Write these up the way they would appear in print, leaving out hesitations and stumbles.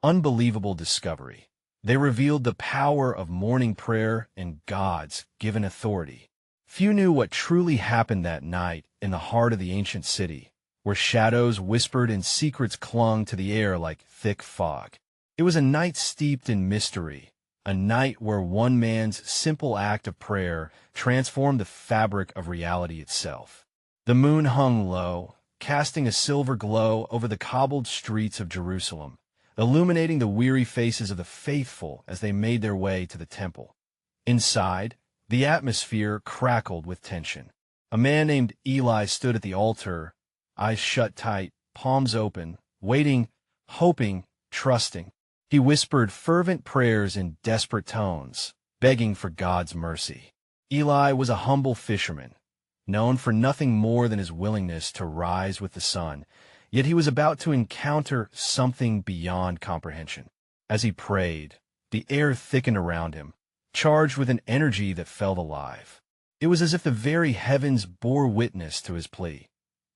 unbelievable discovery. They revealed the power of morning prayer and God's given authority. Few knew what truly happened that night in the heart of the ancient city, where shadows whispered and secrets clung to the air like thick fog. It was a night steeped in mystery, a night where one man's simple act of prayer transformed the fabric of reality itself. The moon hung low, casting a silver glow over the cobbled streets of Jerusalem, illuminating the weary faces of the faithful as they made their way to the temple. Inside, the atmosphere crackled with tension. A man named Eli stood at the altar, eyes shut tight, palms open, waiting, hoping, trusting. He whispered fervent prayers in desperate tones, begging for God's mercy. Eli was a humble fisherman, known for nothing more than his willingness to rise with the sun, yet he was about to encounter something beyond comprehension. As he prayed, the air thickened around him, charged with an energy that felt alive. It was as if the very heavens bore witness to his plea.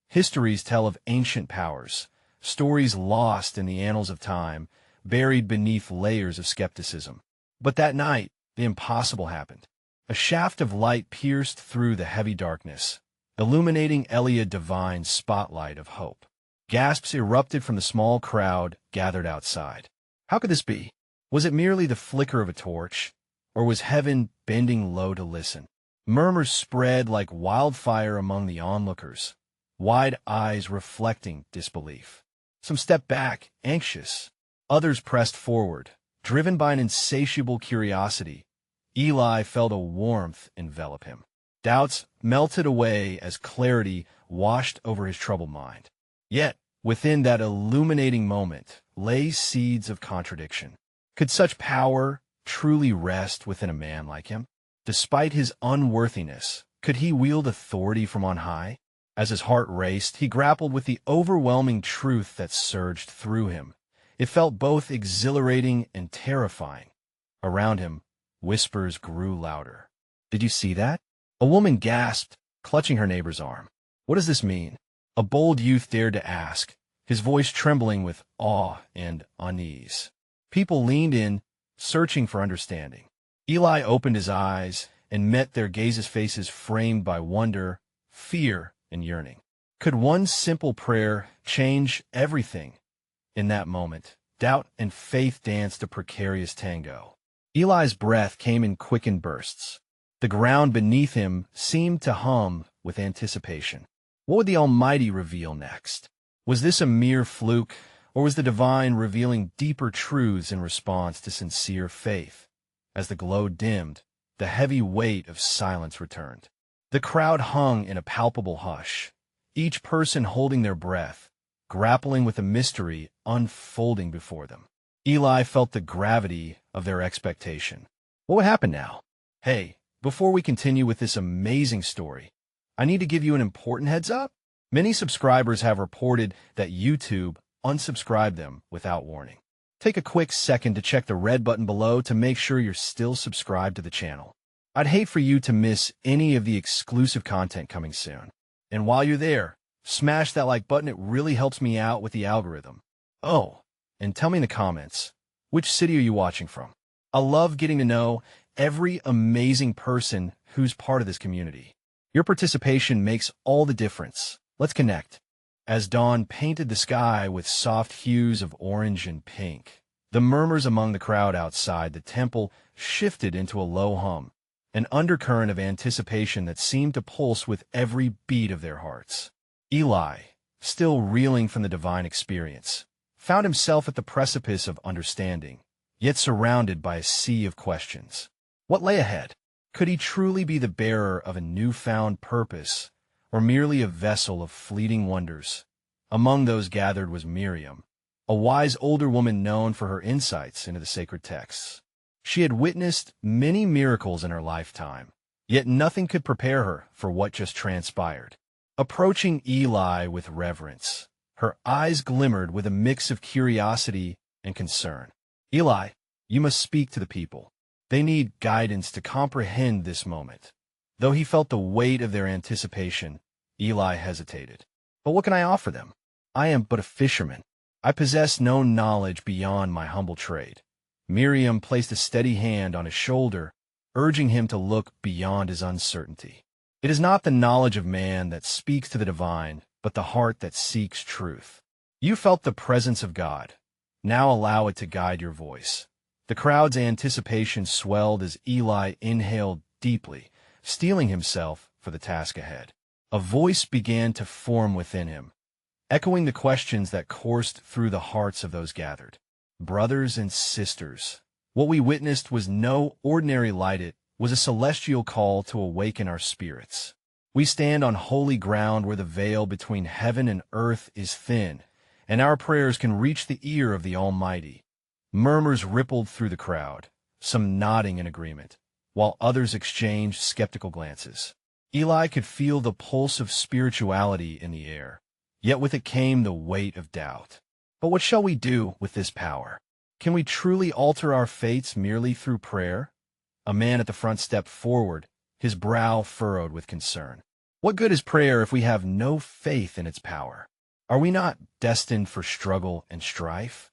Histories tell of ancient powers, stories lost in the annals of time, buried beneath layers of skepticism. But that night, the impossible happened. A shaft of light pierced through the heavy darkness, illuminating Eliah's divine spotlight of hope. Gasps erupted from the small crowd gathered outside. How could this be? Was it merely the flicker of a torch? Or was heaven bending low to listen? Murmurs spread like wildfire among the onlookers, wide eyes reflecting disbelief. Some stepped back, anxious. Others pressed forward, driven by an insatiable curiosity. Eli felt a warmth envelop him. Doubts melted away as clarity washed over his troubled mind. Yet, within that illuminating moment lay seeds of contradiction. Could such power truly rest within a man like him? Despite his unworthiness, could he wield authority from on high? As his heart raced, he grappled with the overwhelming truth that surged through him. It felt both exhilarating and terrifying. Around him, whispers grew louder. "Did you see that?" A woman gasped, clutching her neighbor's arm. "What does this mean?" A bold youth dared to ask, his voice trembling with awe and unease. People leaned in, searching for understanding. Eli opened his eyes and met their gazes, faces framed by wonder, fear, and yearning. Could one simple prayer change everything? In that moment, doubt and faith danced a precarious tango. Eli's breath came in quickened bursts. The ground beneath him seemed to hum with anticipation. What would the Almighty reveal next? Was this a mere fluke, or was the divine revealing deeper truths in response to sincere faith? As the glow dimmed, the heavy weight of silence returned. The crowd hung in a palpable hush, each person holding their breath, grappling with the mystery unfolding before them. Eli felt the gravity of their expectation. What would happen now? Hey, before we continue with this amazing story, I need to give you an important heads up. Many subscribers have reported that YouTube unsubscribed them without warning. Take a quick second to check the red button below to make sure you're still subscribed to the channel. I'd hate for you to miss any of the exclusive content coming soon. And while you're there, smash that like button. It really helps me out with the algorithm. Oh, and tell me in the comments, which city are you watching from? I love getting to know every amazing person who's part of this community. Your participation makes all the difference. Let's connect. As dawn painted the sky with soft hues of orange and pink, the murmurs among the crowd outside the temple shifted into a low hum, an undercurrent of anticipation that seemed to pulse with every beat of their hearts. Eli, still reeling from the divine experience, found himself at the precipice of understanding, yet surrounded by a sea of questions. What lay ahead? Could he truly be the bearer of a newfound purpose, or merely a vessel of fleeting wonders? Among those gathered was Miriam, a wise older woman known for her insights into the sacred texts. She had witnessed many miracles in her lifetime, yet nothing could prepare her for what just transpired. Approaching Eli with reverence, her eyes glimmered with a mix of curiosity and concern. "Eli, you must speak to the people. They need guidance to comprehend this moment." Though he felt the weight of their anticipation, Eli hesitated. "But what can I offer them? I am but a fisherman. I possess no knowledge beyond my humble trade. Miriam placed a steady hand on his shoulder, urging him to look beyond his uncertainty. It is not the knowledge of man that speaks to the divine, but the heart that seeks truth. You felt the presence of God. Now allow it to guide your voice. The crowd's anticipation swelled as Eli inhaled deeply, steeling himself for the task ahead. A voice began to form within him, echoing the questions that coursed through the hearts of those gathered. Brothers and sisters, what we witnessed was no ordinary light. It was a celestial call to awaken our spirits. We stand on holy ground where the veil between heaven and earth is thin, and our prayers can reach the ear of the Almighty. Murmurs rippled through the crowd, some nodding in agreement, while others exchanged skeptical glances. Eli could feel the pulse of spirituality in the air, yet with it came the weight of doubt. But what shall we do with this power? Can we truly alter our fates merely through prayer? A man at the front stepped forward, his brow furrowed with concern. What good is prayer if we have no faith in its power? Are we not destined for struggle and strife?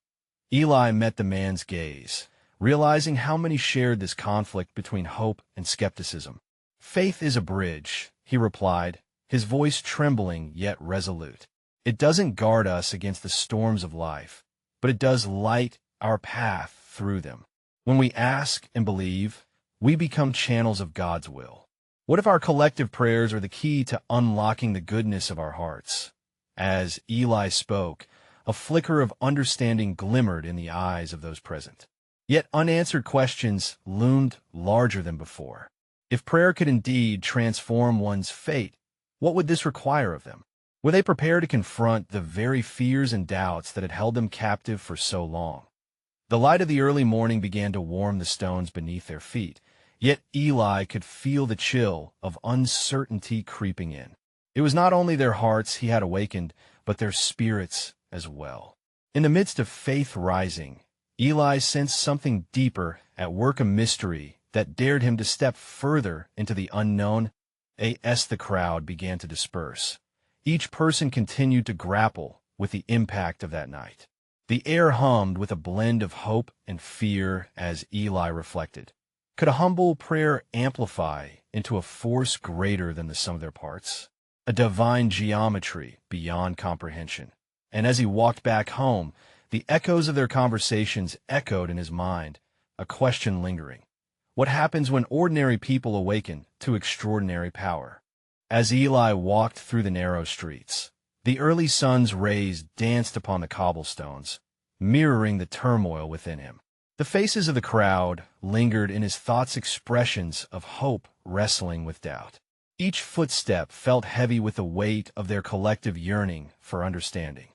Eli met the man's gaze, realizing how many shared this conflict between hope and skepticism. Faith is a bridge, he replied, his voice trembling yet resolute. It doesn't guard us against the storms of life, but it does light our path through them. When we ask and believe, we become channels of God's will. What if our collective prayers are the key to unlocking the goodness of our hearts? As Eli spoke, a flicker of understanding glimmered in the eyes of those present. Yet unanswered questions loomed larger than before. If prayer could indeed transform one's fate, what would this require of them? Were they prepared to confront the very fears and doubts that had held them captive for so long? The light of the early morning began to warm the stones beneath their feet, yet Eli could feel the chill of uncertainty creeping in. It was not only their hearts he had awakened, but their spirits as well. In the midst of faith rising, Eli sensed something deeper at work, a mystery that dared him to step further into the unknown. As the crowd began to disperse, each person continued to grapple with the impact of that night. The air hummed with a blend of hope and fear as Eli reflected. Could a humble prayer amplify into a force greater than the sum of their parts? A divine geometry beyond comprehension. And as he walked back home, the echoes of their conversations echoed in his mind, a question lingering. What happens when ordinary people awaken to extraordinary power? As Eli walked through the narrow streets, the early sun's rays danced upon the cobblestones, mirroring the turmoil within him. The faces of the crowd lingered in his thoughts, expressions of hope wrestling with doubt. Each footstep felt heavy with the weight of their collective yearning for understanding.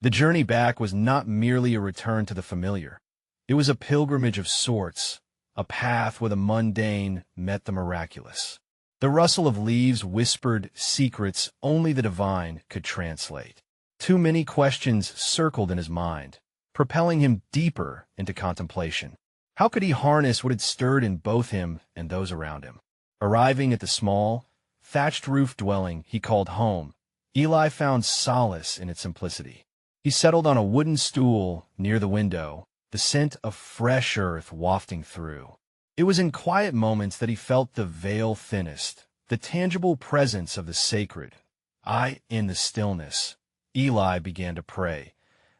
The journey back was not merely a return to the familiar. It was a pilgrimage of sorts, a path where the mundane met the miraculous. The rustle of leaves whispered secrets only the divine could translate. Too many questions circled in his mind, propelling him deeper into contemplation. How could he harness what had stirred in both him and those around him? Arriving at the small, thatched-roof dwelling he called home, Eli found solace in its simplicity. He settled on a wooden stool near the window, the scent of fresh earth wafting through. It was in quiet moments that he felt the veil thinnest, the tangible presence of the sacred. In the stillness, Eli began to pray,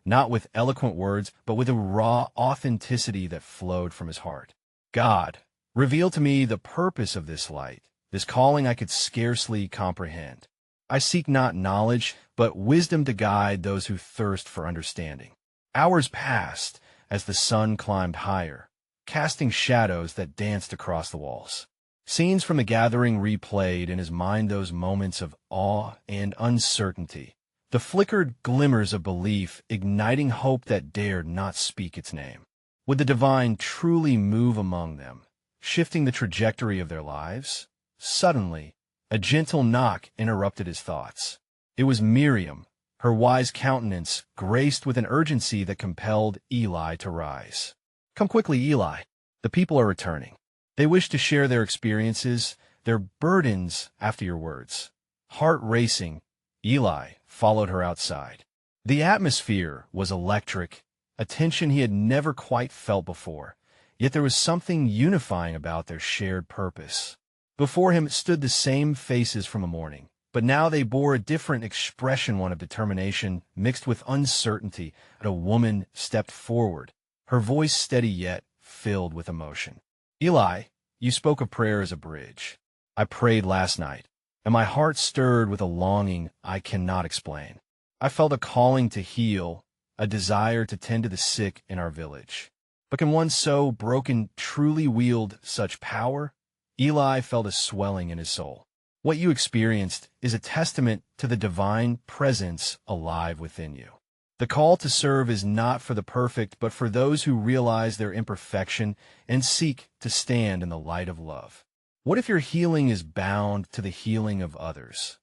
not with eloquent words, but with a raw authenticity that flowed from his heart. God, reveal to me the purpose of this light, this calling I could scarcely comprehend. I seek not knowledge, but wisdom to guide those who thirst for understanding. Hours passed as the sun climbed higher, casting shadows that danced across the walls. Scenes from the gathering replayed in his mind, those moments of awe and uncertainty, the flickered glimmers of belief igniting hope that dared not speak its name. Would the divine truly move among them, shifting the trajectory of their lives? Suddenly, a gentle knock interrupted his thoughts. It was Miriam, her wise countenance graced with an urgency that compelled Eli to rise. Come quickly, Eli. The people are returning. They wish to share their experiences, their burdens after your words. Heart racing, Eli followed her outside. The atmosphere was electric, a tension he had never quite felt before, yet there was something unifying about their shared purpose. Before him stood the same faces from the morning, but now they bore a different expression, one of determination mixed with uncertainty. A woman stepped forward, her voice steady yet filled with emotion. "Eli, you spoke of prayer as a bridge. I prayed last night, and my heart stirred with a longing I cannot explain. I felt a calling to heal, a desire to tend to the sick in our village. But can one so broken truly wield such power?" Eli felt a swelling in his soul. "What you experienced is a testament to the divine presence alive within you. The call to serve is not for the perfect, but for those who realize their imperfection and seek to stand in the light of love. What if your healing is bound to the healing of others?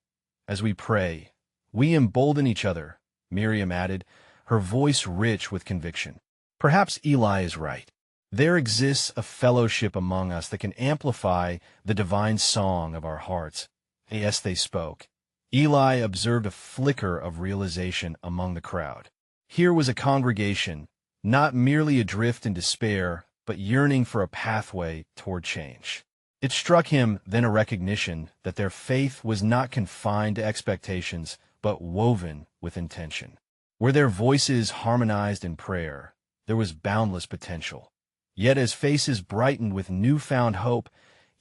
As we pray, we embolden each other," Miriam added, her voice rich with conviction. Perhaps Eli is right. There exists a fellowship among us that can amplify the divine song of our hearts. As they spoke, Eli observed a flicker of realization among the crowd. Here was a congregation, not merely adrift in despair, but yearning for a pathway toward change. It struck him then a recognition that their faith was not confined to expectations, but woven with intention. Where their voices harmonized in prayer, there was boundless potential. Yet as faces brightened with newfound hope,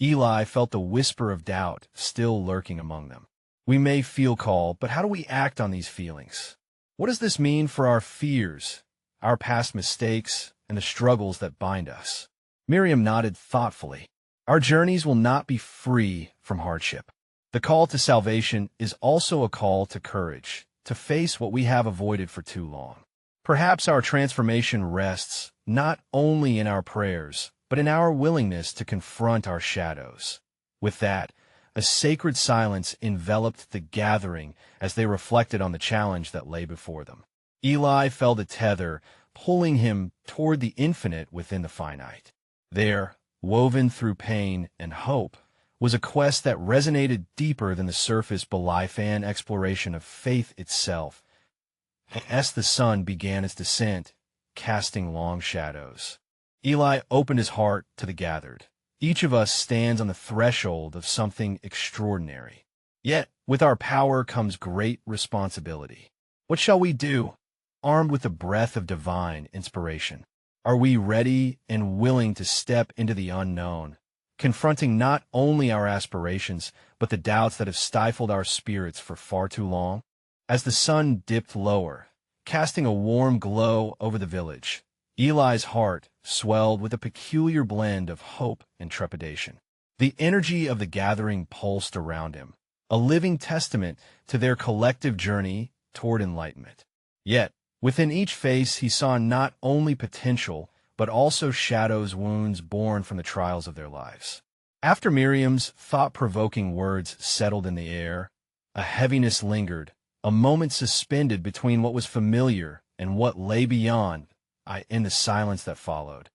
Eli felt the whisper of doubt still lurking among them. We may feel called, but how do we act on these feelings? What does this mean for our fears, our past mistakes, and the struggles that bind us? Miriam nodded thoughtfully. Our journeys will not be free from hardship. The call to salvation is also a call to courage, to face what we have avoided for too long. Perhaps our transformation rests not only in our prayers, but in our willingness to confront our shadows. With that, a sacred silence enveloped the gathering as they reflected on the challenge that lay before them. Eli felt a tether pulling him toward the infinite within the finite. There, woven through pain and hope, was a quest that resonated deeper than the surface belief and exploration of faith itself. As the sun began its descent, casting long shadows, Eli opened his heart to the gathered. Each of us stands on the threshold of something extraordinary. Yet, with our power comes great responsibility. What shall we do, armed with the breath of divine inspiration? Are we ready and willing to step into the unknown, confronting not only our aspirations, but the doubts that have stifled our spirits for far too long? As the sun dipped lower, casting a warm glow over the village, Eli's heart swelled with a peculiar blend of hope and trepidation. The energy of the gathering pulsed around him, a living testament to their collective journey toward enlightenment. Yet, within each face he saw not only potential, but also shadows, wounds born from the trials of their lives. After Miriam's thought-provoking words settled in the air, a heaviness lingered, a moment suspended between what was familiar and what lay beyond. In the silence that followed,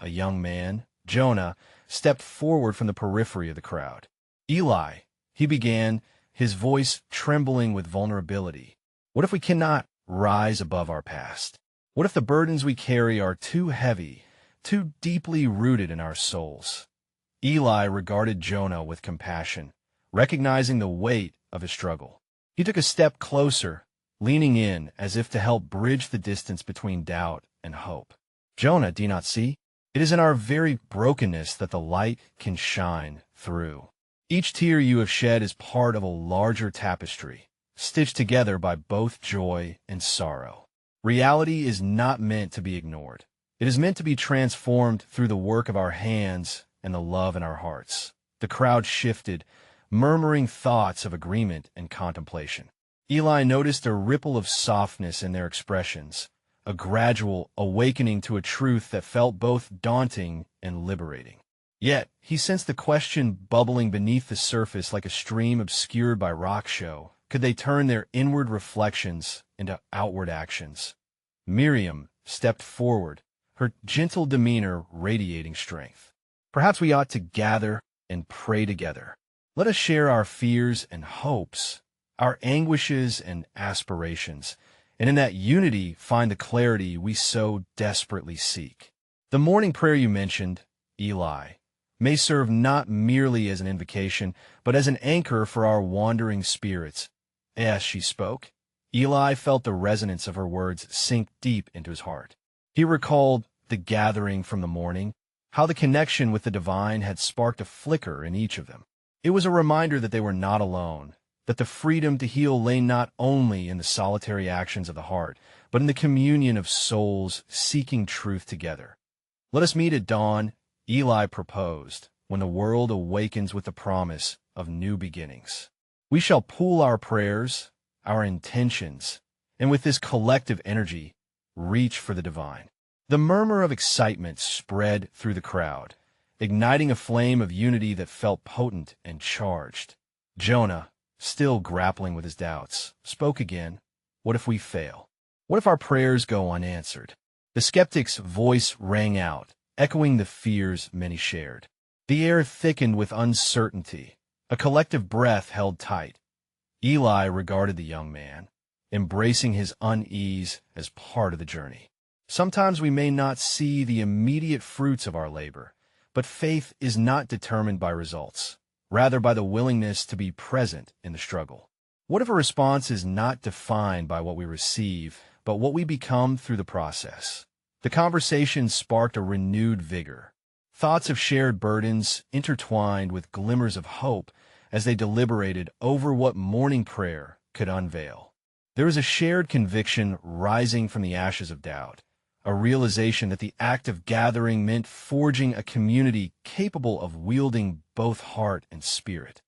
a young man, Jonah, stepped forward from the periphery of the crowd. "Eli," he began, his voice trembling with vulnerability, "what if we cannot rise above our past? What if the burdens we carry are too heavy, too deeply rooted in our souls?" Eli regarded Jonah with compassion, recognizing the weight of his struggle. He took a step closer, leaning in as if to help bridge the distance between doubt and hope. "Jonah, do you not see? It is in our very brokenness that the light can shine through. Each tear you have shed is part of a larger tapestry, stitched together by both joy and sorrow. Reality is not meant to be ignored. It is meant to be transformed through the work of our hands and the love in our hearts." The crowd shifted, murmuring thoughts of agreement and contemplation. Eli noticed a ripple of softness in their expressions, a gradual awakening to a truth that felt both daunting and liberating. Yet, he sensed the question bubbling beneath the surface like a stream obscured by rock show. Could they turn their inward reflections into outward actions? Miriam stepped forward, her gentle demeanor radiating strength. "Perhaps we ought to gather and pray together. Let us share our fears and hopes, our anguishes and aspirations, and in that unity find the clarity we so desperately seek. The morning prayer you mentioned, Eli, may serve not merely as an invocation, but as an anchor for our wandering spirits. As she spoke, Eli felt the resonance of her words sink deep into his heart. He recalled the gathering from the morning, how the connection with the divine had sparked a flicker in each of them. It was a reminder that they were not alone, that the freedom to heal lay not only in the solitary actions of the heart, but in the communion of souls seeking truth together. Let us meet at dawn, Eli proposed, when the world awakens with the promise of new beginnings. We shall pool our prayers, our intentions, and with this collective energy, reach for the divine. The murmur of excitement spread through the crowd, igniting a flame of unity that felt potent and charged. Jonah, still grappling with his doubts, spoke again. What if we fail? What if our prayers go unanswered? The skeptic's voice rang out, echoing the fears many shared. The air thickened with uncertainty. A collective breath held tight. Eli regarded the young man, embracing his unease as part of the journey. Sometimes we may not see the immediate fruits of our labor, but faith is not determined by results, rather by the willingness to be present in the struggle. What if a response is not defined by what we receive, but what we become through the process? The conversation sparked a renewed vigor. Thoughts of shared burdens intertwined with glimmers of hope as they deliberated over what morning prayer could unveil. There was a shared conviction rising from the ashes of doubt, a realization that the act of gathering meant forging a community capable of wielding both heart and spirit.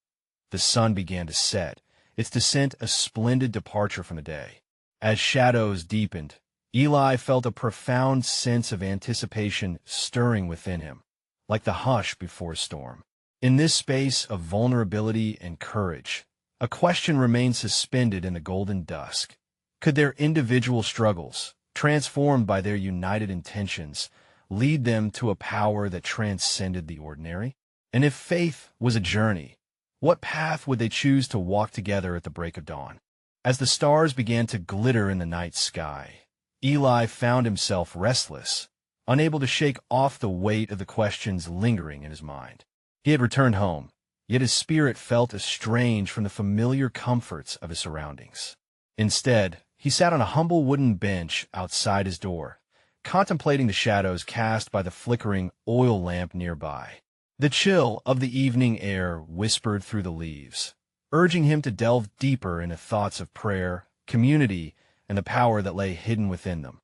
The sun began to set, its descent a splendid departure from the day. As shadows deepened, Eli felt a profound sense of anticipation stirring within him, like the hush before a storm. In this space of vulnerability and courage, a question remained suspended in the golden dusk. Could their individual struggles, transformed by their united intentions, lead them to a power that transcended the ordinary? And if faith was a journey, what path would they choose to walk together at the break of dawn? As the stars began to glitter in the night sky, Eli found himself restless, unable to shake off the weight of the questions lingering in his mind. He had returned home, yet his spirit felt estranged from the familiar comforts of his surroundings. Instead, he sat on a humble wooden bench outside his door, contemplating the shadows cast by the flickering oil lamp nearby. The chill of the evening air whispered through the leaves, urging him to delve deeper into thoughts of prayer, community, and the power that lay hidden within them.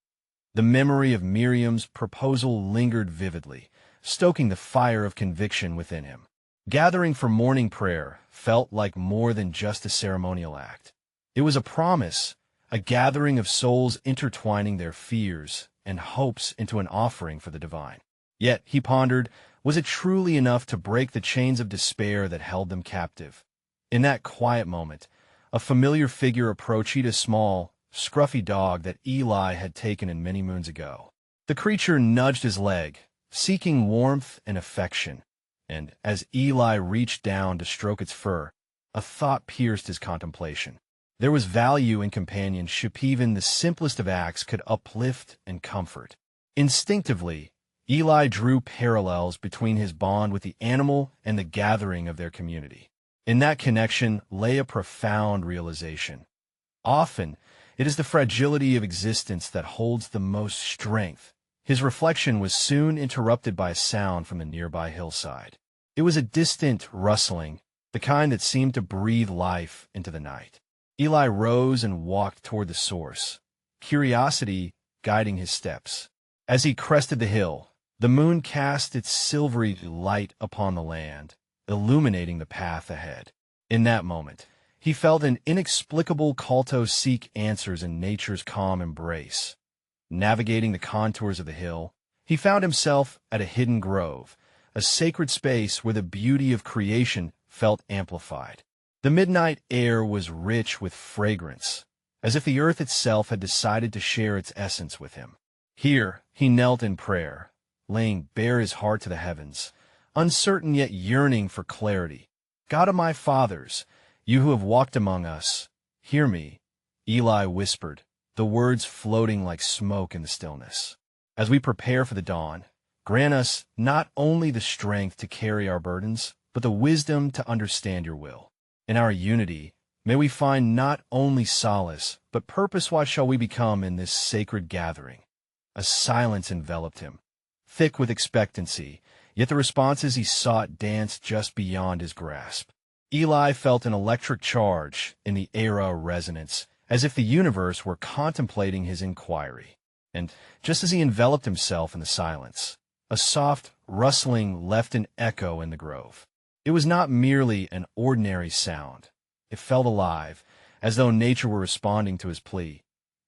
The memory of Miriam's proposal lingered vividly, stoking the fire of conviction within him. Gathering for morning prayer felt like more than just a ceremonial act. It was a promise, a gathering of souls intertwining their fears and hopes into an offering for the divine. Yet, he pondered, was it truly enough to break the chains of despair that held them captive? In that quiet moment, a familiar figure approached a small, scruffy dog that Eli had taken in many moons ago. The creature nudged his leg, seeking warmth and affection, and as Eli reached down to stroke its fur, a thought pierced his contemplation. There was value in companionship. Even the simplest of acts could uplift and comfort. Instinctively, Eli drew parallels between his bond with the animal and the gathering of their community. In that connection lay a profound realization. Often, it is the fragility of existence that holds the most strength. His reflection was soon interrupted by a sound from the nearby hillside. It was a distant rustling, the kind that seemed to breathe life into the night. Eli rose and walked toward the source, curiosity guiding his steps. As he crested the hill, the moon cast its silvery light upon the land, illuminating the path ahead. In that moment, he felt an inexplicable call to seek answers in nature's calm embrace. Navigating the contours of the hill, he found himself at a hidden grove, a sacred space where the beauty of creation felt amplified. The midnight air was rich with fragrance, as if the earth itself had decided to share its essence with him. Here, he knelt in prayer, laying bare his heart to the heavens, uncertain yet yearning for clarity. God of my fathers, you who have walked among us, hear me, Eli whispered, the words floating like smoke in the stillness. As we prepare for the dawn, grant us not only the strength to carry our burdens, but the wisdom to understand your will. In our unity, may we find not only solace, but purpose. What shall we become in this sacred gathering? A silence enveloped him, thick with expectancy, yet the responses he sought danced just beyond his grasp. Eli felt an electric charge in the era resonance, as if the universe were contemplating his inquiry. And just as he enveloped himself in the silence, a soft rustling left an echo in the grove. It was not merely an ordinary sound. It felt alive, as though nature were responding to his plea.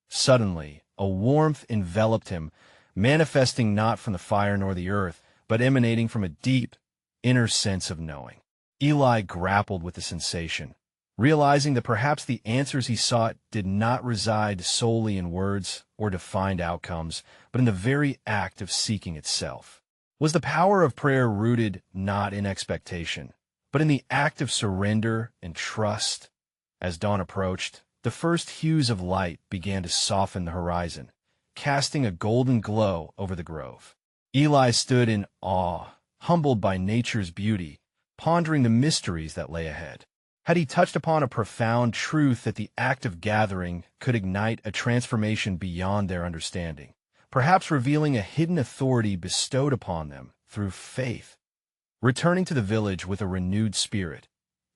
Suddenly, a warmth enveloped him, manifesting not from the fire nor the earth, but emanating from a deep, inner sense of knowing. Eli grappled with the sensation, realizing that perhaps the answers he sought did not reside solely in words or defined outcomes, but in the very act of seeking itself. Was the power of prayer rooted not in expectation, but in the act of surrender and trust? As dawn approached, the first hues of light began to soften the horizon, casting a golden glow over the grove. Eli stood in awe, humbled by nature's beauty, pondering the mysteries that lay ahead. Had he touched upon a profound truth that the act of gathering could ignite a transformation beyond their understanding, perhaps revealing a hidden authority bestowed upon them through faith? Returning to the village with a renewed spirit,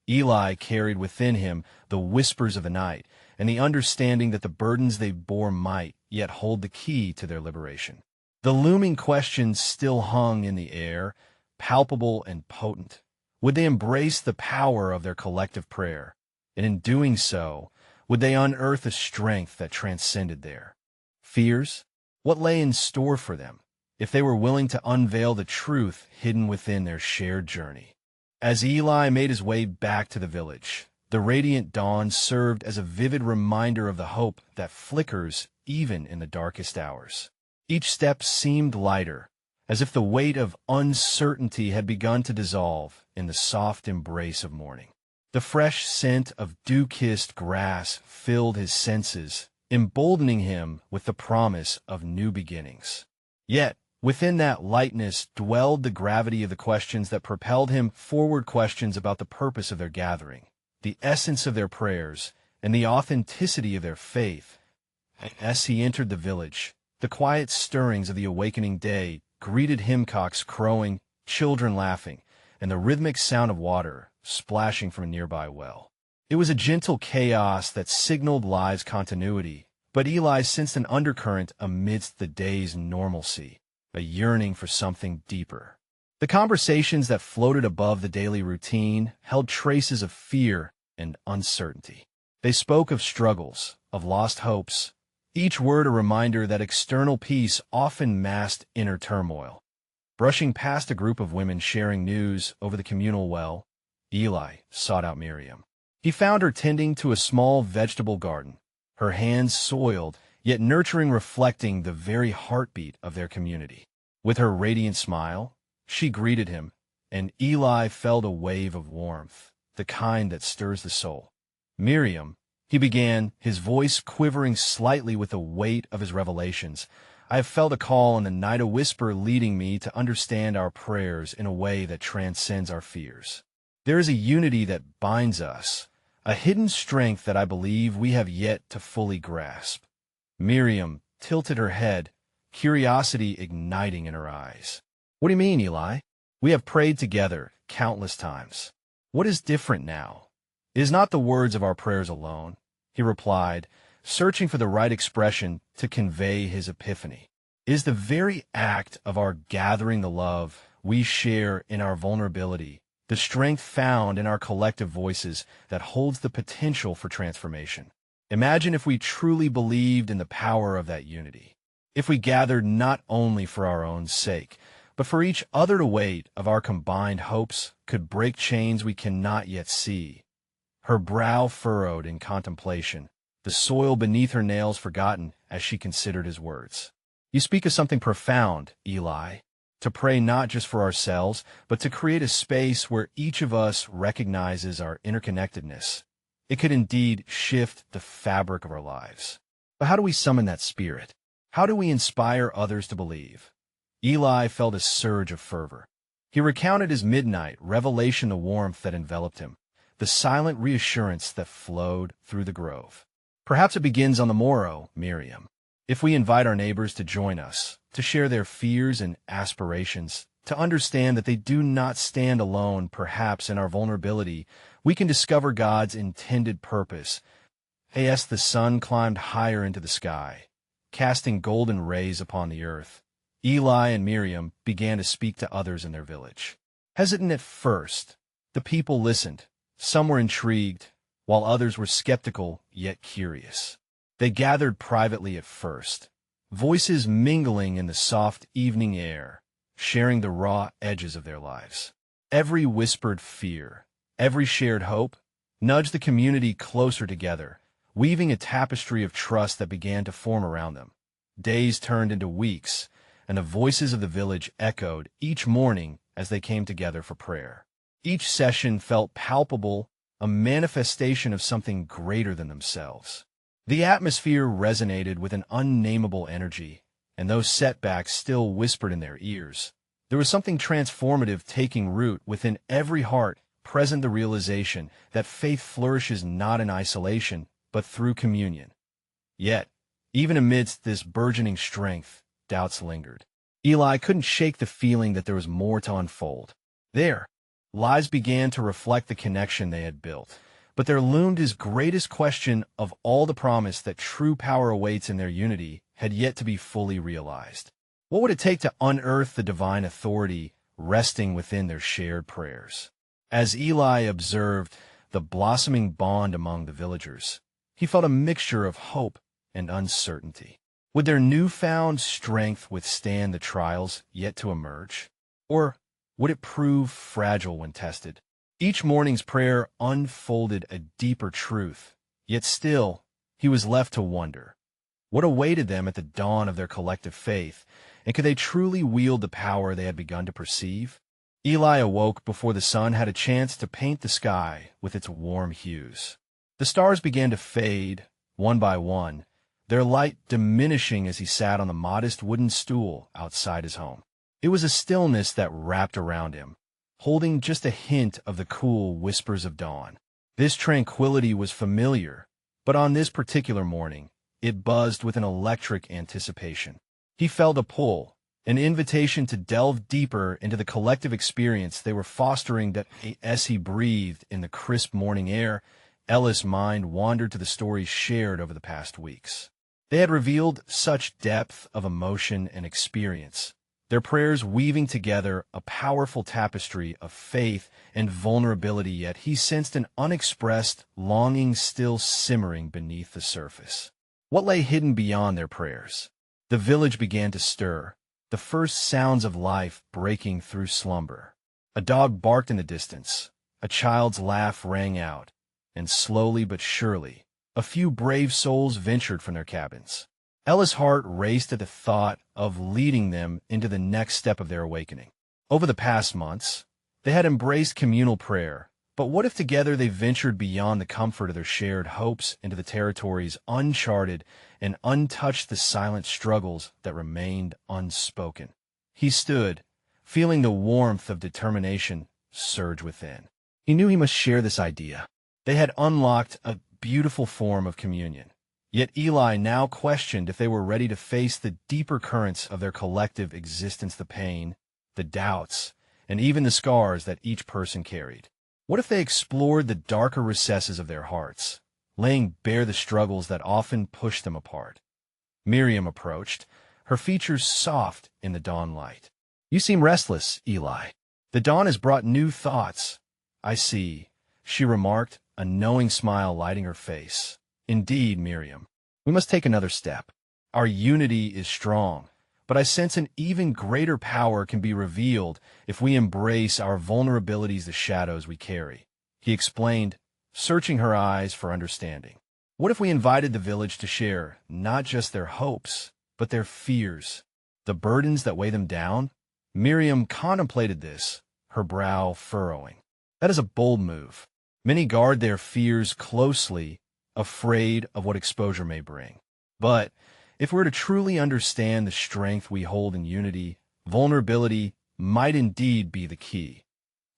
Eli carried within him the whispers of the night and the understanding that the burdens they bore might yet hold the key to their liberation. The looming questions still hung in the air, palpable and potent. Would they embrace the power of their collective prayer? And in doing so, would they unearth a strength that transcended their fears? What lay in store for them, if they were willing to unveil the truth hidden within their shared journey? As Eli made his way back to the village, the radiant dawn served as a vivid reminder of the hope that flickers even in the darkest hours. Each step seemed lighter, as if the weight of uncertainty had begun to dissolve in the soft embrace of morning. The fresh scent of dew-kissed grass filled his senses, emboldening him with the promise of new beginnings. Yet, within that lightness dwelled the gravity of the questions that propelled him forward, questions about the purpose of their gathering, the essence of their prayers, and the authenticity of their faith. As he entered the village, the quiet stirrings of the awakening day greeted him, cocks crowing, children laughing, and the rhythmic sound of water splashing from a nearby well. It was a gentle chaos that signaled life's continuity, but Eli sensed an undercurrent amidst the day's normalcy, a yearning for something deeper. The conversations that floated above the daily routine held traces of fear and uncertainty. They spoke of struggles, of lost hopes, each word a reminder that external peace often masked inner turmoil. Brushing past a group of women sharing news over the communal well, Eli sought out Miriam. He found her tending to a small vegetable garden, her hands soiled, yet nurturing, reflecting the very heartbeat of their community. With her radiant smile, she greeted him, and Eli felt a wave of warmth, the kind that stirs the soul. "Miriam," he began, his voice quivering slightly with the weight of his revelations, "I have felt a call in the night, a whisper leading me to understand our prayers in a way that transcends our fears. There is a unity that binds us, a hidden strength that I believe we have yet to fully grasp." Miriam tilted her head, curiosity igniting in her eyes. "What do you mean, Eli? We have prayed together countless times. What is different now?" "It is not the words of our prayers alone," he replied, searching for the right expression to convey his epiphany. "It is the very act of our gathering, the love we share in our vulnerability, the strength found in our collective voices that holds the potential for transformation. Imagine if we truly believed in the power of that unity. If we gathered not only for our own sake, but for each other, the weight of our combined hopes could break chains we cannot yet see." Her brow furrowed in contemplation, the soil beneath her nails forgotten as she considered his words. "You speak of something profound, Eli. To pray not just for ourselves, but to create a space where each of us recognizes our interconnectedness. It could indeed shift the fabric of our lives." But how do we summon that spirit? How do we inspire others to believe? Eli felt a surge of fervor. He recounted his midnight revelation, the warmth that enveloped him, the silent reassurance that flowed through the grove. Perhaps it begins on the morrow, Miriam. If we invite our neighbors to join us, to share their fears and aspirations, to understand that they do not stand alone, perhaps in our vulnerability, we can discover God's intended purpose. As the sun climbed higher into the sky, casting golden rays upon the earth, Eli and Miriam began to speak to others in their village. Hesitant at first, the people listened. Some were intrigued, while others were skeptical yet curious. They gathered privately at first, voices mingling in the soft evening air, sharing the raw edges of their lives. Every whispered fear, every shared hope, nudged the community closer together, weaving a tapestry of trust that began to form around them. Days turned into weeks, and the voices of the village echoed each morning as they came together for prayer. Each session felt palpable, a manifestation of something greater than themselves. The atmosphere resonated with an unnameable energy, and those setbacks still whispered in their ears. There was something transformative taking root within every heart, present the realization that faith flourishes not in isolation, but through communion. Yet, even amidst this burgeoning strength, doubts lingered. Eli couldn't shake the feeling that there was more to unfold. Their lives began to reflect the connection they had built, but there loomed his greatest question of all: the promise that true power awaits in their unity had yet to be fully realized. What would it take to unearth the divine authority resting within their shared prayers? As Eli observed the blossoming bond among the villagers, he felt a mixture of hope and uncertainty. Would their newfound strength withstand the trials yet to emerge? Or would it prove fragile when tested? Each morning's prayer unfolded a deeper truth, yet still he was left to wonder. What awaited them at the dawn of their collective faith, and could they truly wield the power they had begun to perceive? Eli awoke before the sun had a chance to paint the sky with its warm hues. The stars began to fade, one by one, their light diminishing as he sat on the modest wooden stool outside his home. It was a stillness that wrapped around him, holding just a hint of the cool whispers of dawn. This tranquility was familiar, but on this particular morning, it buzzed with an electric anticipation. He felt a pull, an invitation to delve deeper into the collective experience they were fostering. That as he breathed in the crisp morning air, Ella's mind wandered to the stories shared over the past weeks. They had revealed such depth of emotion and experience, their prayers weaving together a powerful tapestry of faith and vulnerability, yet he sensed an unexpressed longing still simmering beneath the surface. What lay hidden beyond their prayers? The village began to stir, the first sounds of life breaking through slumber. A dog barked in the distance, a child's laugh rang out, and slowly but surely, a few brave souls ventured from their cabins. Ella's heart raced at the thought of leading them into the next step of their awakening. Over the past months, they had embraced communal prayer, but what if together they ventured beyond the comfort of their shared hopes into the territories uncharted and untouched, the silent struggles that remained unspoken? He stood, feeling the warmth of determination surge within. He knew he must share this idea. They had unlocked a beautiful form of communion. Yet Eli now questioned if they were ready to face the deeper currents of their collective existence, the pain, the doubts, and even the scars that each person carried. What if they explored the darker recesses of their hearts, laying bare the struggles that often pushed them apart? Miriam approached, her features soft in the dawn light. "You seem restless, Eli. The dawn has brought new thoughts." "I see," she remarked, a knowing smile lighting her face. "Indeed, Miriam, we must take another step. Our unity is strong, but I sense an even greater power can be revealed if we embrace our vulnerabilities, the shadows we carry," he explained, searching her eyes for understanding. "What if we invited the village to share not just their hopes, but their fears, the burdens that weigh them down?" Miriam contemplated this, her brow furrowing. That is a bold move. Many guard their fears closely, afraid of what exposure may bring. But if we're to truly understand the strength we hold in unity, vulnerability might indeed be the key.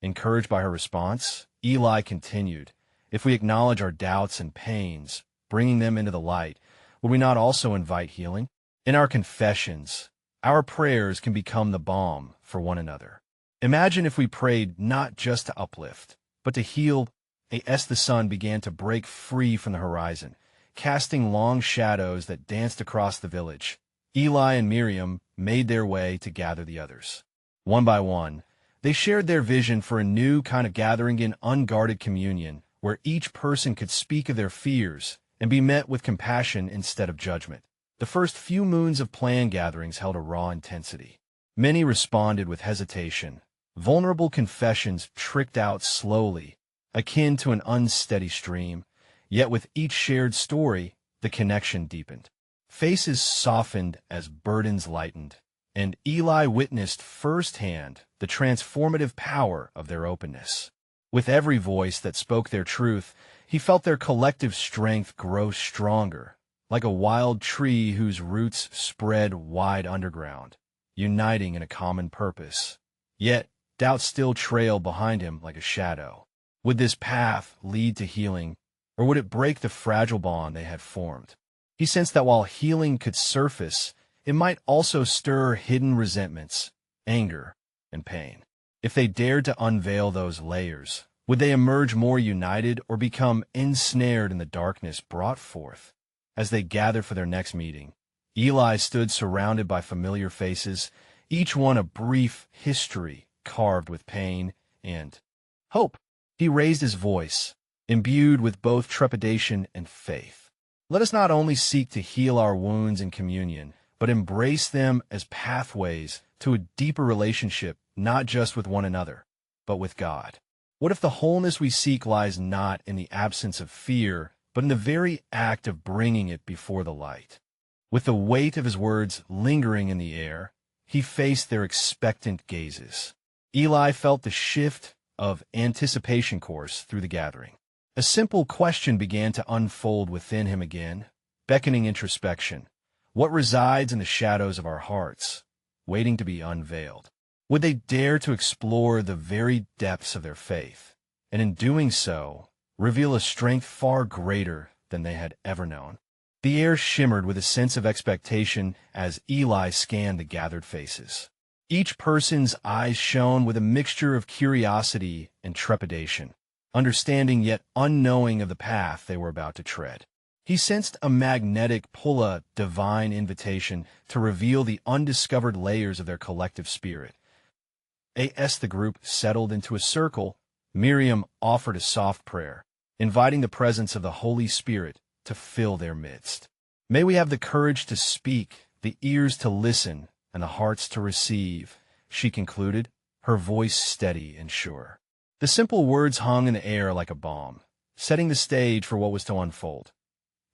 Encouraged by her response, Eli continued, "If we acknowledge our doubts and pains, bringing them into the light, will we not also invite healing? In our confessions, our prayers can become the balm for one another. Imagine if we prayed not just to uplift, but to heal. As the sun began to break free from the horizon, casting long shadows that danced across the village, Eli and Miriam made their way to gather the others. One by one, they shared their vision for a new kind of gathering in unguarded communion, where each person could speak of their fears and be met with compassion instead of judgment. The first few moons of planned gatherings held a raw intensity. Many responded with hesitation. Vulnerable confessions tricked out slowly, akin to an unsteady stream, yet with each shared story, the connection deepened. Faces softened as burdens lightened, and Eli witnessed firsthand the transformative power of their openness. With every voice that spoke their truth, he felt their collective strength grow stronger, like a wild tree whose roots spread wide underground, uniting in a common purpose. Yet, doubt still trailed behind him like a shadow. Would this path lead to healing, or would it break the fragile bond they had formed? He sensed that while healing could surface, it might also stir hidden resentments, anger, and pain. If they dared to unveil those layers, would they emerge more united or become ensnared in the darkness brought forth? As they gathered for their next meeting, Eli stood surrounded by familiar faces, each one a brief history carved with pain and hope. He raised his voice, imbued with both trepidation and faith. Let us not only seek to heal our wounds in communion, but embrace them as pathways to a deeper relationship, not just with one another, but with God. What if the wholeness we seek lies not in the absence of fear, but in the very act of bringing it before the light? With the weight of his words lingering in the air, he faced their expectant gazes. Eli felt the shift of anticipation course through the gathering. A simple question began to unfold within him again, beckoning introspection. What resides in the shadows of our hearts, waiting to be unveiled? Would they dare to explore the very depths of their faith, and in doing so, reveal a strength far greater than they had ever known? The air shimmered with a sense of expectation as Eli scanned the gathered faces. Each person's eyes shone with a mixture of curiosity and trepidation, understanding yet unknowing of the path they were about to tread. He sensed a magnetic pull, a divine invitation to reveal the undiscovered layers of their collective spirit. As the group settled into a circle, Miriam offered a soft prayer, inviting the presence of the Holy Spirit to fill their midst. May we have the courage to speak, the ears to listen, and the hearts to receive, she concluded, her voice steady and sure. The simple words hung in the air like a bomb, setting the stage for what was to unfold.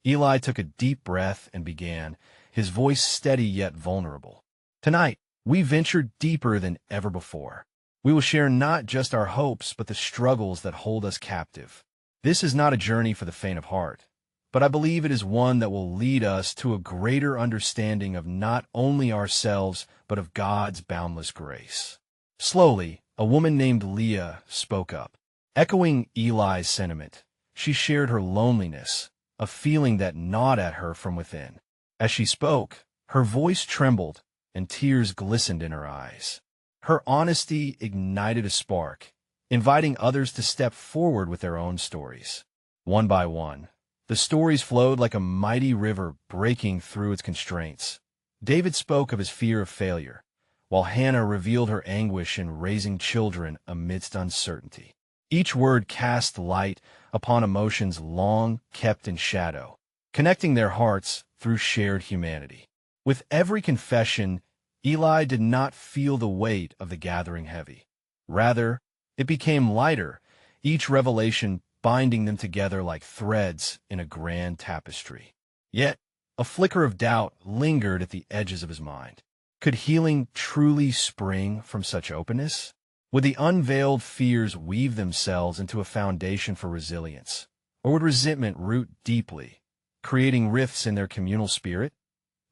Eli took a deep breath and began, his voice steady yet vulnerable. Tonight, we venture deeper than ever before. We will share not just our hopes, but the struggles that hold us captive. This is not a journey for the faint of heart, but I believe it is one that will lead us to a greater understanding of not only ourselves, but of God's boundless grace. Slowly, a woman named Leah spoke up. Echoing Eli's sentiment, she shared her loneliness, a feeling that gnawed at her from within. As she spoke, her voice trembled and tears glistened in her eyes. Her honesty ignited a spark, inviting others to step forward with their own stories. One by one, the stories flowed like a mighty river breaking through its constraints. David spoke of his fear of failure, while Hannah revealed her anguish in raising children amidst uncertainty. Each word cast light upon emotions long kept in shadow, connecting their hearts through shared humanity. With every confession, Eli did not feel the weight of the gathering heavy. Rather, it became lighter, each revelation binding them together like threads in a grand tapestry. Yet, a flicker of doubt lingered at the edges of his mind. Could healing truly spring from such openness? Would the unveiled fears weave themselves into a foundation for resilience? Or would resentment root deeply, creating rifts in their communal spirit.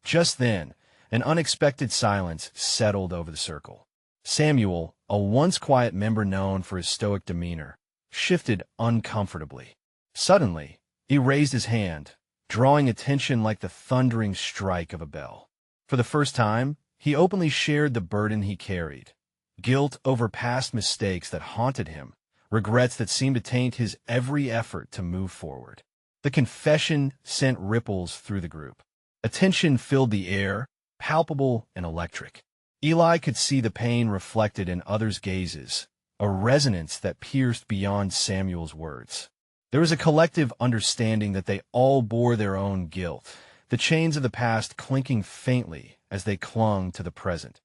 Just then, an unexpected silence settled over the circle. Samuel, a once quiet member known for his stoic demeanor, shifted uncomfortably. Suddenly, he raised his hand, drawing attention like the thundering strike of a bell. For the first time, he openly shared the burden he carried. Guilt over past mistakes that haunted him, regrets that seemed to taint his every effort to move forward. The confession sent ripples through the group. Attention filled the air, palpable and electric. Eli could see the pain reflected in others' gazes, a resonance that pierced beyond Samuel's words. There was a collective understanding that they all bore their own guilt, the chains of the past clinking faintly as they clung to the present.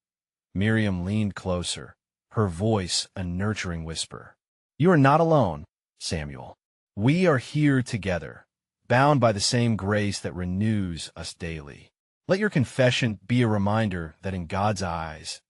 Miriam leaned closer, her voice a nurturing whisper. "You are not alone, Samuel. We are here together, bound by the same grace that renews us daily. Let your confession be a reminder that in God's eyes,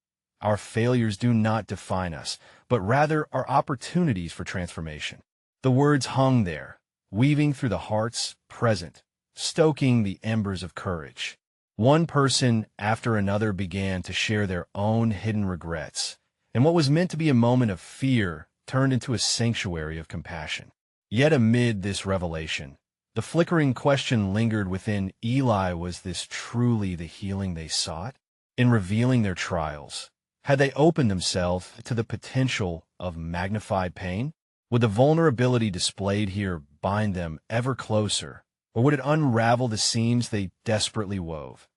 our failures do not define us, but rather are opportunities for transformation." The words hung there, weaving through the hearts present, stoking the embers of courage. One person after another began to share their own hidden regrets, and what was meant to be a moment of fear turned into a sanctuary of compassion. Yet amid this revelation, the flickering question lingered within Eli: was this truly the healing they sought? In revealing their trials, had they opened themselves to the potential of magnified pain? Would the vulnerability displayed here bind them ever closer, or would it unravel the seams they desperately wove?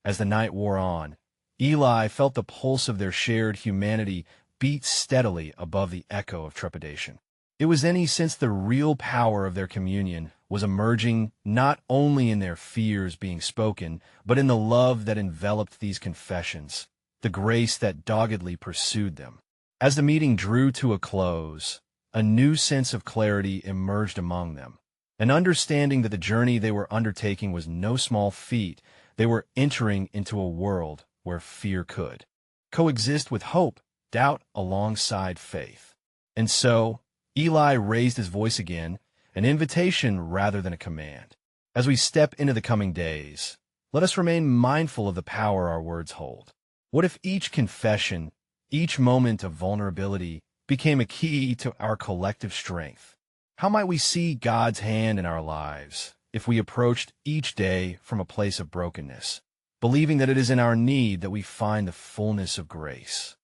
As the night wore on, Eli felt the pulse of their shared humanity beat steadily above the echo of trepidation. It was then he sensed the real power of their communion was emerging not only in their fears being spoken, but in the love that enveloped these confessions, the grace that doggedly pursued them. As the meeting drew to a close, a new sense of clarity emerged among them, an understanding that the journey they were undertaking was no small feat. They were entering into a world where fear could coexist with hope, doubt alongside faith. And so, Eli raised his voice again, an invitation rather than a command. As we step into the coming days, let us remain mindful of the power our words hold. What if each confession, each moment of vulnerability, became a key to our collective strength? How might we see God's hand in our lives if we approached each day from a place of brokenness, believing that it is in our need that we find the fullness of grace?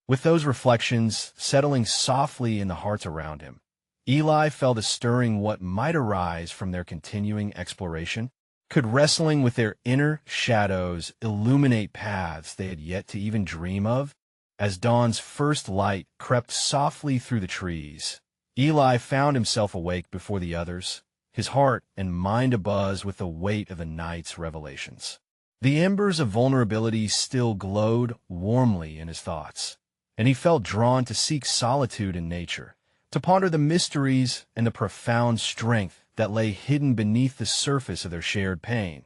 With those reflections settling softly in the hearts around him, Eli felt a stirring what might arise from their continuing exploration. Could wrestling with their inner shadows illuminate paths they had yet to even dream of? As dawn's first light crept softly through the trees, Eli found himself awake before the others, his heart and mind abuzz with the weight of the night's revelations. The embers of vulnerability still glowed warmly in his thoughts, and he felt drawn to seek solitude in nature, to ponder the mysteries and the profound strength that lay hidden beneath the surface of their shared pain.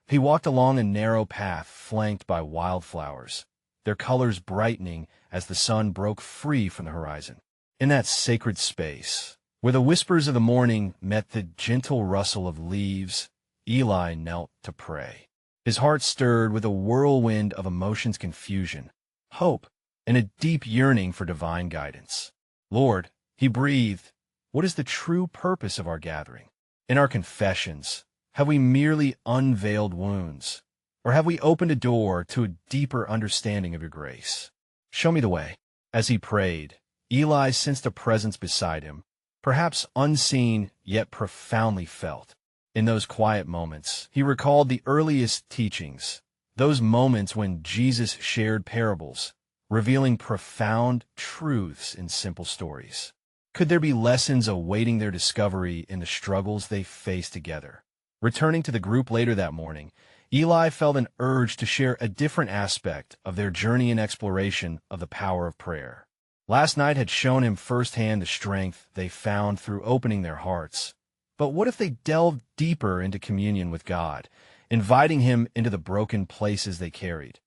He walked along a narrow path flanked by wildflowers, their colors brightening as the sun broke free from the horizon. In that sacred space, where the whispers of the morning met the gentle rustle of leaves, Eli knelt to pray. His heart stirred with a whirlwind of emotions: confusion, hope, and a deep yearning for divine guidance. "Lord," he breathed, "what is the true purpose of our gathering? In our confessions, have we merely unveiled wounds, or have we opened a door to a deeper understanding of your grace? Show me the way." As he prayed, Eli sensed a presence beside him, perhaps unseen yet profoundly felt. In those quiet moments, he recalled the earliest teachings, those moments when Jesus shared parables, revealing profound truths in simple stories. Could there be lessons awaiting their discovery in the struggles they faced together? Returning to the group later that morning, Eli felt an urge to share a different aspect of their journey and exploration of the power of prayer. Last night had shown him firsthand the strength they found through opening their hearts. But what if they delved deeper into communion with God, inviting him into the broken places they carried?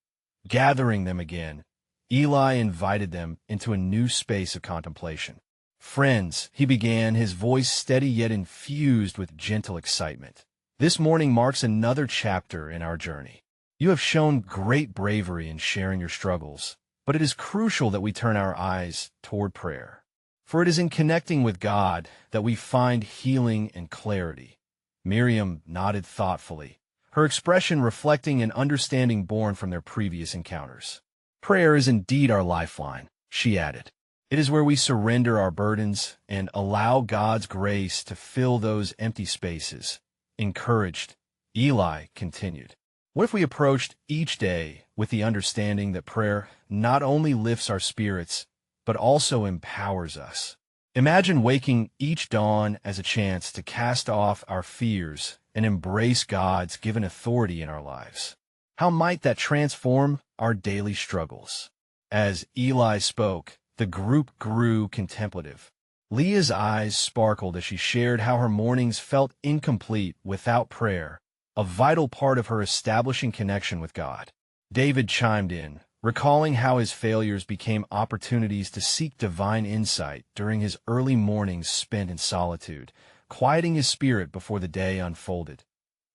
Gathering them again, Eli invited them into a new space of contemplation. "Friends," he began, his voice steady yet infused with gentle excitement, This morning marks another chapter in our journey. You have shown great bravery in sharing your struggles, but it is crucial that we turn our eyes toward prayer. For it is in connecting with God that we find healing and clarity. Miriam nodded thoughtfully, her expression reflecting an understanding born from their previous encounters. Prayer is indeed our lifeline, she added. It is where we surrender our burdens and allow God's grace to fill those empty spaces. Encouraged, Eli continued, what if we approached each day with the understanding that prayer not only lifts our spirits, but also empowers us? Imagine waking each dawn as a chance to cast off our fears and embrace God's given authority in our lives. How might that transform our daily struggles? As Eli spoke, the group grew contemplative. Leah's eyes sparkled as she shared how her mornings felt incomplete without prayer, a vital part of her establishing connection with God. David chimed in, recalling how his failures became opportunities to seek divine insight during his early mornings spent in solitude, quieting his spirit before the day unfolded.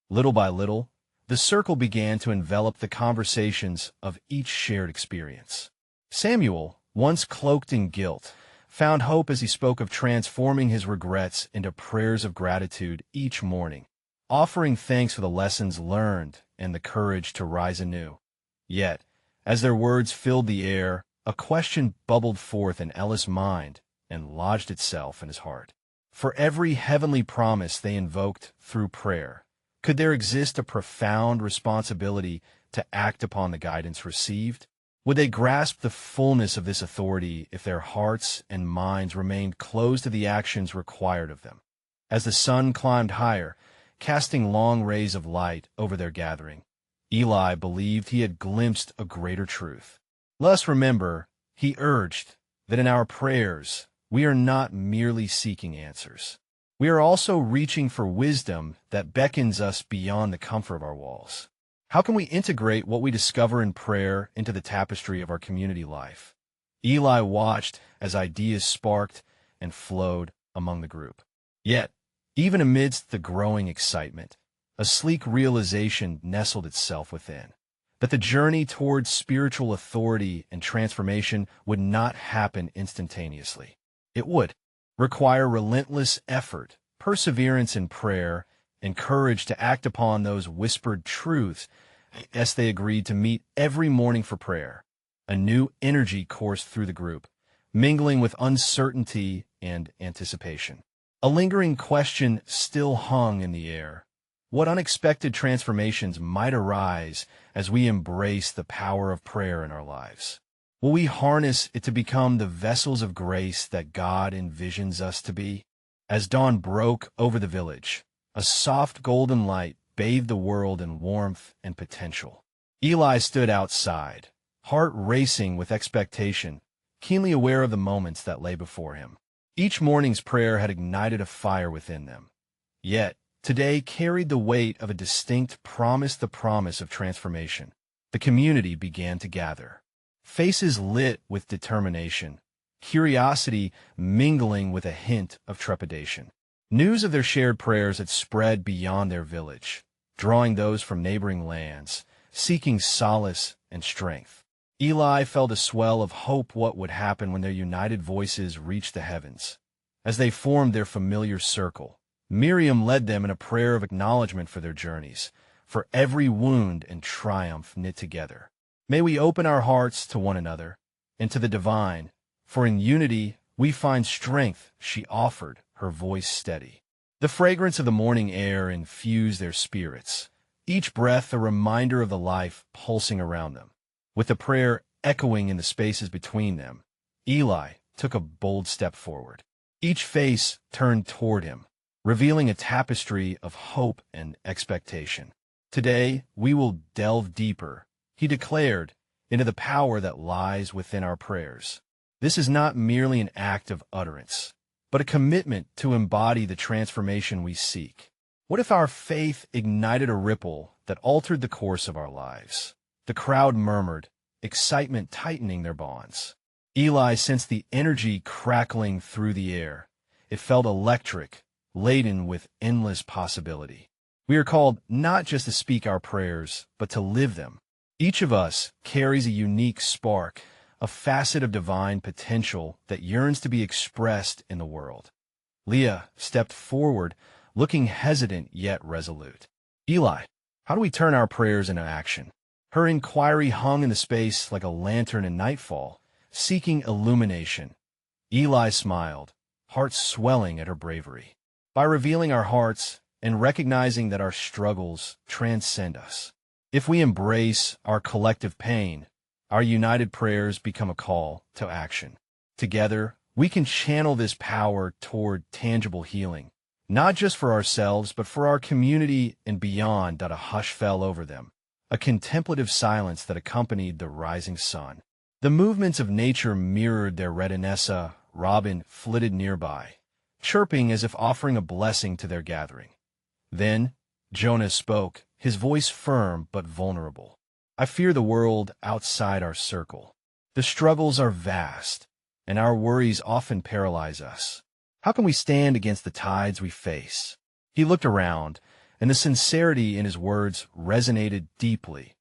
Little by little, the circle began to envelop the conversations of each shared experience. Samuel, once cloaked in guilt, found hope as he spoke of transforming his regrets into prayers of gratitude each morning, offering thanks for the lessons learned and the courage to rise anew. Yet, as their words filled the air, a question bubbled forth in Ella's mind and lodged itself in his heart. For every heavenly promise they invoked through prayer, could there exist a profound responsibility to act upon the guidance received? Would they grasp the fullness of this authority if their hearts and minds remained closed to the actions required of them? As the sun climbed higher, casting long rays of light over their gathering, Eli believed he had glimpsed a greater truth. Let us remember, he urged, that in our prayers we are not merely seeking answers. We are also reaching for wisdom that beckons us beyond the comfort of our walls. How can we integrate what we discover in prayer into the tapestry of our community life? Eli watched as ideas sparked and flowed among the group. Yet, even amidst the growing excitement, a sleek realization nestled itself within, that the journey towards spiritual authority and transformation would not happen instantaneously. It would require relentless effort, perseverance in prayer, and courage to act upon those whispered truths as they agreed to meet every morning for prayer. A new energy coursed through the group, mingling with uncertainty and anticipation. A lingering question still hung in the air. What unexpected transformations might arise as we embrace the power of prayer in our lives? Will we harness it to become the vessels of grace that God envisions us to be? As dawn broke over the village, a soft golden light bathed the world in warmth and potential. Eli stood outside, heart racing with expectation, keenly aware of the moments that lay before him. Each morning's prayer had ignited a fire within them. Yet, today carried the weight of a distinct the promise of transformation. The community began to gather. Faces lit with determination, curiosity mingling with a hint of trepidation. News of their shared prayers had spread beyond their village, drawing those from neighboring lands, seeking solace and strength. Eli felt a swell of hope what would happen when their united voices reached the heavens. As they formed their familiar circle, Miriam led them in a prayer of acknowledgement for their journeys, for every wound and triumph knit together. May we open our hearts to one another and to the divine, for in unity we find strength, she offered, her voice steady. The fragrance of the morning air infused their spirits, each breath a reminder of the life pulsing around them. With the prayer echoing in the spaces between them, Eli took a bold step forward. Each face turned toward him, revealing a tapestry of hope and expectation. Today, we will delve deeper, he declared, into the power that lies within our prayers. This is not merely an act of utterance, but a commitment to embody the transformation we seek. What if our faith ignited a ripple that altered the course of our lives? The crowd murmured, excitement tightening their bonds. Eli sensed the energy crackling through the air. It felt electric, laden with endless possibility. We are called not just to speak our prayers, but to live them. Each of us carries a unique spark, a facet of divine potential that yearns to be expressed in the world. Leah stepped forward, looking hesitant yet resolute. Eli, how do we turn our prayers into action? Her inquiry hung in the space like a lantern in nightfall, seeking illumination. Eli smiled, heart swelling at her bravery. By revealing our hearts and recognizing that our struggles transcend us. If we embrace our collective pain, our united prayers become a call to action. Together, we can channel this power toward tangible healing, not just for ourselves, but for our community and beyond. A hush fell over them, a contemplative silence that accompanied the rising sun. The movements of nature mirrored their readiness. A robin flitted nearby, chirping as if offering a blessing to their gathering. Then Jonah spoke, his voice firm but vulnerable. I fear the world outside our circle. The struggles are vast, and our worries often paralyze us. How can we stand against the tides we face? He looked around, and the sincerity in his words resonated deeply.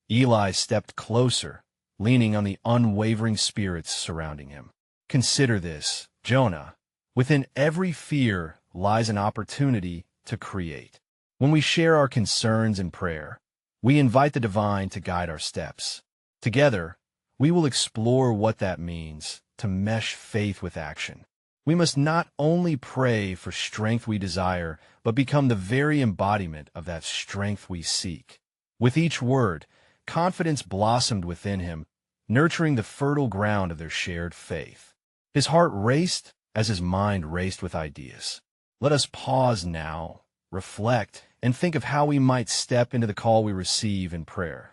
Eli stepped closer, leaning on the unwavering spirits surrounding him. Consider this, Jonah. Within every fear lies an opportunity to create. When we share our concerns in prayer, we invite the divine to guide our steps. Together, we will explore what that means to mesh faith with action. We must not only pray for strength we desire, but become the very embodiment of that strength we seek. With each word, confidence blossomed within him, nurturing the fertile ground of their shared faith. His heart raced as his mind raced with ideas. Let us pause now, reflect, and think of how we might step into the call we receive in prayer.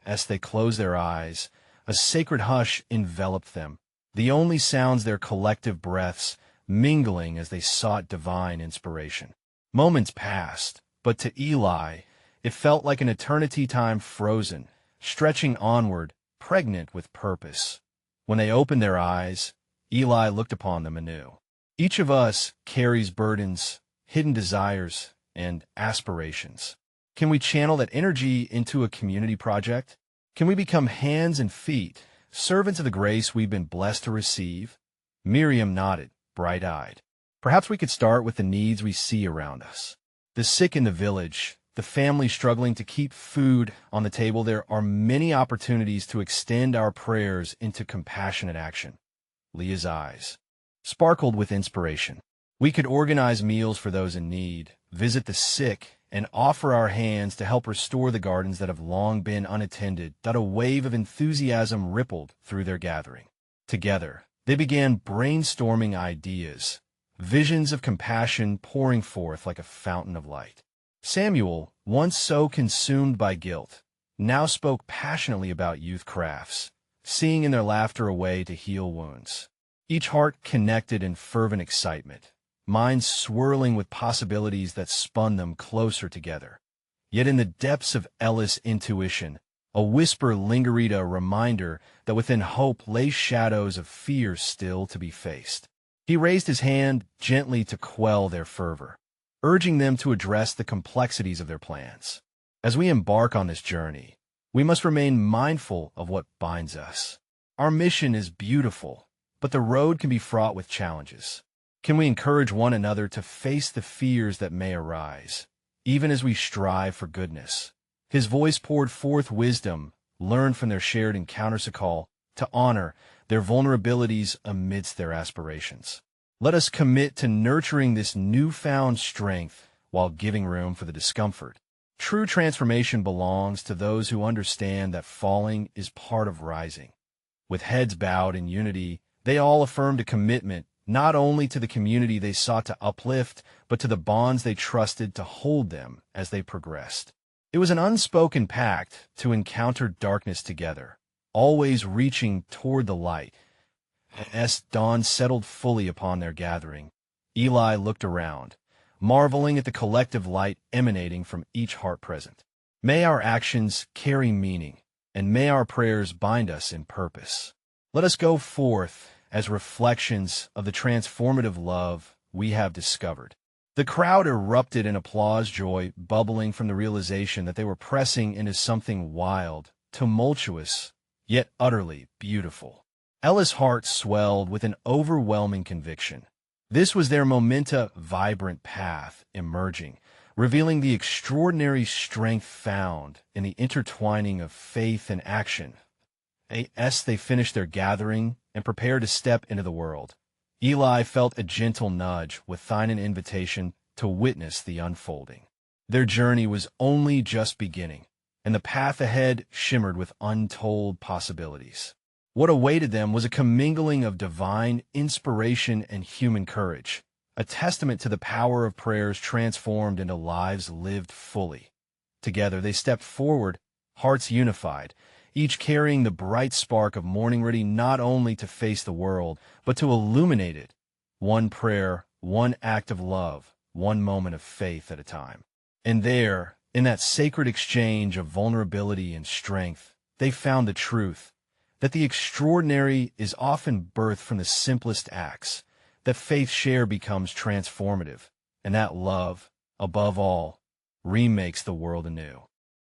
As they closed their eyes, a sacred hush enveloped them, the only sounds their collective breaths mingling as they sought divine inspiration. Moments passed, but to Eli, it felt like an eternity time frozen, stretching onward, pregnant with purpose. When they opened their eyes, Eli looked upon them anew. Each of us carries burdens, hidden desires, and aspirations. Can we channel that energy into a community project? Can we become hands and feet, servants of the grace we've been blessed to receive? Miriam nodded, bright-eyed. Perhaps we could start with the needs we see around us. The sick in the village, the family struggling to keep food on the table. There are many opportunities to extend our prayers into compassionate action. Leah's eyes sparkled with inspiration. We could organize meals for those in need, visit the sick, and offer our hands to help restore the gardens that have long been unattended. A wave of enthusiasm rippled through their gathering. Together, they began brainstorming ideas, visions of compassion pouring forth like a fountain of light. Samuel, once so consumed by guilt, now spoke passionately about youth crafts, seeing in their laughter a way to heal wounds. Each heart connected in fervent excitement, minds swirling with possibilities that spun them closer together. Yet in the depths of Ella's intuition, a whisper lingered, a reminder that within hope lay shadows of fear still to be faced. He raised his hand gently to quell their fervor, urging them to address the complexities of their plans. As we embark on this journey, we must remain mindful of what binds us. Our mission is beautiful, but the road can be fraught with challenges. Can we encourage one another to face the fears that may arise, even as we strive for goodness? His voice poured forth wisdom, learned from their shared encounters, a call to honor their vulnerabilities amidst their aspirations. Let us commit to nurturing this newfound strength while giving room for the discomfort. True transformation belongs to those who understand that falling is part of rising. With heads bowed in unity, they all affirmed a commitment not only to the community they sought to uplift, but to the bonds they trusted to hold them as they progressed. It was an unspoken pact to encounter darkness together, always reaching toward the light. As dawn settled fully upon their gathering, Eli looked around, marveling at the collective light emanating from each heart present. May our actions carry meaning, and may our prayers bind us in purpose. Let us go forth as reflections of the transformative love we have discovered. The crowd erupted in applause, joy bubbling from the realization that they were pressing into something wild, tumultuous, yet utterly beautiful. Ella's heart swelled with an overwhelming conviction. This was their momentous, vibrant path emerging, revealing the extraordinary strength found in the intertwining of faith and action. As they finished their gathering and prepared to step into the world, Eli felt a gentle nudge within an invitation to witness the unfolding. Their journey was only just beginning, and the path ahead shimmered with untold possibilities. What awaited them was a commingling of divine inspiration and human courage, a testament to the power of prayers transformed into lives lived fully. Together they stepped forward, hearts unified, each carrying the bright spark of morning, ready not only to face the world, but to illuminate it, one prayer, one act of love, one moment of faith at a time. And there, in that sacred exchange of vulnerability and strength, they found the truth that the extraordinary is often birthed from the simplest acts, that faith shared becomes transformative, and that love, above all, remakes the world anew.